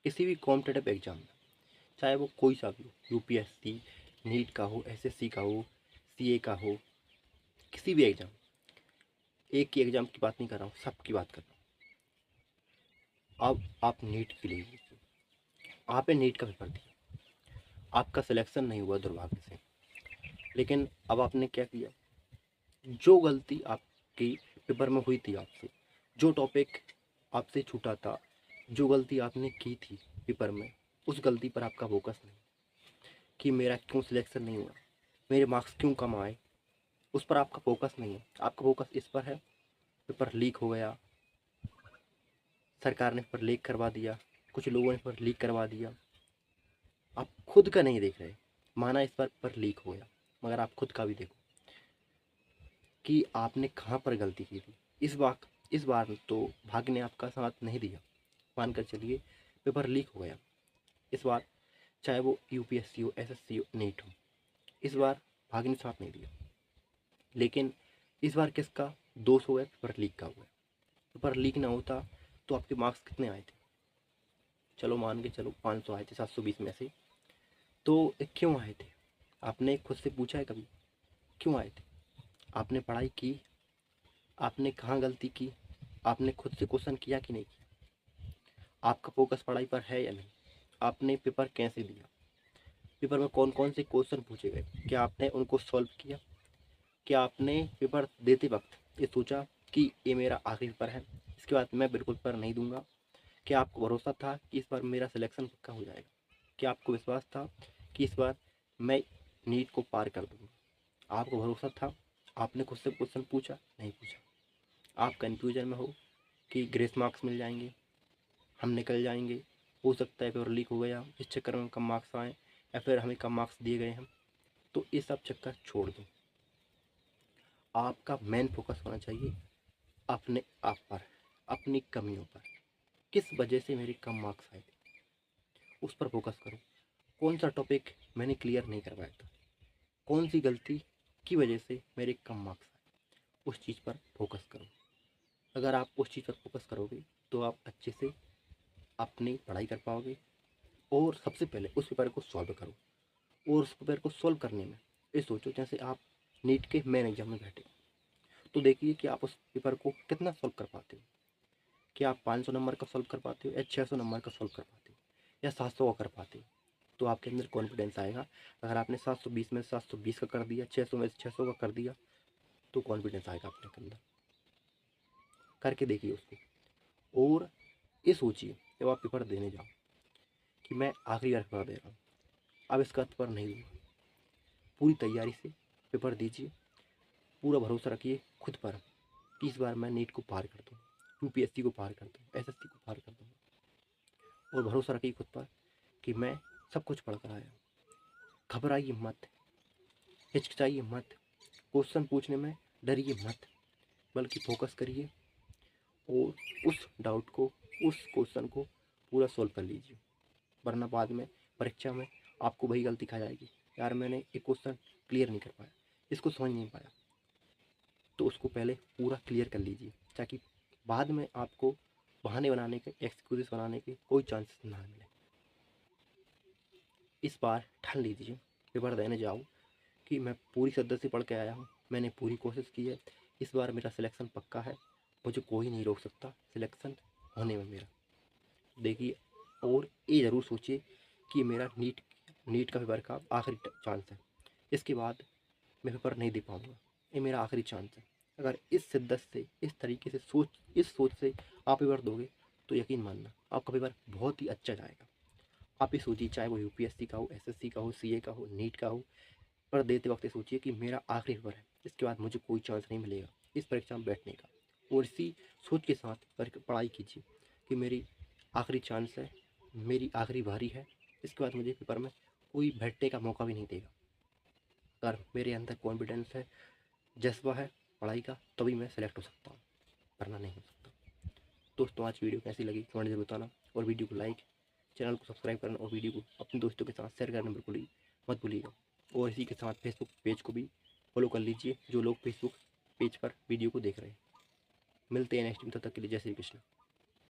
किसी भी competitive exam में, चाहे वो कोई सा भी हो, यूपीएससी, नीट का हो, एसएससी का हो, सीए का हो, किसी भी एग्ज़ाम, एक ही एग्ज़ाम की बात नहीं कर रहा हूँ, सबकी बात कर रहा हूँ। अब आप नीट के लिए लीजिए, आपने नीट का पेपर दिया, आपका सिलेक्शन नहीं हुआ दुर्भाग्य से, लेकिन अब आपने क्या किया, जो गलती आपकी पेपर में हुई थी आपसे, जो टॉपिक आपसे छूटा था, जो गलती आपने की थी पेपर में, उस गलती पर आपका फोकस नहीं कि मेरा क्यों सिलेक्शन नहीं हुआ, मेरे मार्क्स क्यों कम आए, उस पर आपका फोकस नहीं है। आपका फोकस इस पर है, पेपर लीक हो गया, सरकार ने पेपर लीक करवा दिया, कुछ लोगों ने पेपर लीक करवा दिया। आप खुद का नहीं देख रहे, माना इस बार पेपर लीक हो गया, मगर आप खुद का भी देखो कि आपने कहाँ पर गलती की थी। इस बार तो भाग्य ने आपका साथ नहीं दिया, मानकर चलिए पेपर लीक हो गया। इस बार चाहे वो यूपीएससी हो, एसएससी हो, नीट हो, इस बार भाग्य ने साथ नहीं दिया। लेकिन इस बार किसका दोष हुआ है? पेपर लीक का हुआ है। पेपर लीक ना होता तो आपके मार्क्स कितने आए थे? चलो मान के चलो 500 आए थे 720 में से। तो क्यों आए थे? आपने खुद से पूछा है कभी क्यों आए थे? आपने पढ़ाई की? आपने कहाँ गलती की? आपने खुद से क्वेश्चन किया कि नहीं किया? आपका फोकस पढ़ाई पर है या नहीं? आपने पेपर कैसे दिया? पेपर में कौन कौन से क्वेश्चन पूछे गए, क्या आपने उनको सॉल्व किया? क्या आपने पेपर देते वक्त ये सोचा कि ये मेरा आखिरी पेपर है, इसके बाद मैं बिल्कुल पेपर नहीं दूंगा? क्या आपको भरोसा था कि इस बार मेरा सिलेक्शन पक्का हो जाएगा? क्या आपको विश्वास था कि इस बार मैं नीट को पार कर दूंगा? आपको भरोसा था? आपने खुद से क्वेश्चन पूछा? नहीं पूछा। आप कन्फ्यूजन में हो कि ग्रेस मार्क्स मिल जाएंगे, हम निकल जाएंगे, हो सकता है पेपर लीक हो गया, इस चक्कर में कम मार्क्स आए, या फिर हमें कम मार्क्स दिए गए हम। तो ये सब चक्कर छोड़ दो। आपका मेन फोकस होना चाहिए अपने आप पर, अपनी कमियों पर। किस वजह से मेरे कम मार्क्स आए थे, उस पर फोकस करो। कौन सा टॉपिक मैंने क्लियर नहीं कर पाया था, कौन सी गलती की वजह से मेरे कम मार्क्स आए, उस चीज़ पर फोकस करो। अगर आप उस चीज़ पर फोकस करोगे तो आप अच्छे से अपनी पढ़ाई कर पाओगे। और सबसे पहले उस पेपर को सॉल्व करो। और उस पेपर को सॉल्व करने में ये सोचो, जैसे आप नीट के मेन एग्जाम में बैठे तो देखिए कि आप उस पेपर को कितना सॉल्व कर पाते हो। क्या आप 500 नंबर का सॉल्व कर पाते हो, या 600 नंबर का सॉल्व कर पाते हो, या 700 का कर पाते हो? तो आपके अंदर कॉन्फिडेंस आएगा। अगर आपने 720 में 720 का कर दिया, 600 में 600 का कर दिया, तो कॉन्फिडेंस आएगा अपने अंदर। करके देखिए उसको। और ये सोचिए जब आप पेपर देने जाओ कि मैं आखिरी बार पेपर दे रहा हूँ, अब इसका पेपर नहीं दूंगा। पूरी तैयारी से पेपर दीजिए, पूरा भरोसा रखिए खुद पर कि इस बार मैं नीट को पार कर दूँ, यूपीएससी को पार कर दूँ, एसएससी को पार कर दूँगा। और भरोसा रखिए खुद पर कि मैं सब कुछ पढ़ कर आया हूँ। घबराइए मत, हिचकिचाइए मत, क्वेश्चन पूछने में डरिए मत, बल्कि फोकस करिए और उस डाउट को, उस क्वेश्चन को पूरा सॉल्व कर लीजिए। वरना बाद में परीक्षा में आपको वही गलती खा जाएगी, यार मैंने एक क्वेश्चन क्लियर नहीं कर पाया, इसको समझ नहीं पाया। तो उसको पहले पूरा क्लियर कर लीजिए, ताकि बाद में आपको बहाने बनाने के, एक्सक्यूजेस बनाने के कोई चांसेस ना मिले। इस बार ठान लीजिए, पेपर देने जाओ कि मैं पूरी शिद्दत से पढ़ के आया हूँ, मैंने पूरी कोशिश की है, इस बार मेरा सिलेक्शन पक्का है, मुझे कोई नहीं रोक सकता सिलेक्शन होने में मेरा। देखिए, और ये ज़रूर सोचिए कि मेरा नीट नीट का पेपर का आखिरी चांस है, इसके बाद मैं पेपर नहीं दे पाऊँगा, ये मेरा आखिरी चांस है। अगर इस शिद्दत से, इस तरीके से इस सोच से आप पेपर दोगे तो यकीन मानना आपका पेपर बहुत ही अच्छा जाएगा। आप ये सोचिए, चाहे वो यूपीएससी का हो, एसएससी का हो, सीए का हो, नीट का हो, पर देते वक्त ये सोचिए कि मेरा आखिरी पेपर है, इसके बाद मुझे कोई चांस नहीं मिलेगा इस परीक्षा में बैठने का। और इसी सोच के साथ पढ़ाई कीजिए कि मेरी आखिरी चांस है, मेरी आखिरी बारी है, इसके बाद मुझे पेपर में कोई बैठने का मौका भी नहीं देगा। अगर मेरे अंदर कॉन्फिडेंस है, जज्बा है पढ़ाई का, तभी मैं सेलेक्ट हो सकता हूँ, वरना नहीं हो सकता। दोस्तों, आज वीडियो कैसी लगी कमेंट जरूर बताना, और वीडियो को लाइक, चैनल को सब्सक्राइब करना, और वीडियो को अपने दोस्तों के साथ शेयर करना बिल्कुल ही मत भूलिएगा। और इसी के साथ फेसबुक पेज को भी फॉलो कर लीजिए, जो लोग फेसबुक पेज पर वीडियो को देख रहे हैं। मिलते हैं नेक्स्ट वीडियो, तब तक के लिए जय श्री कृष्ण।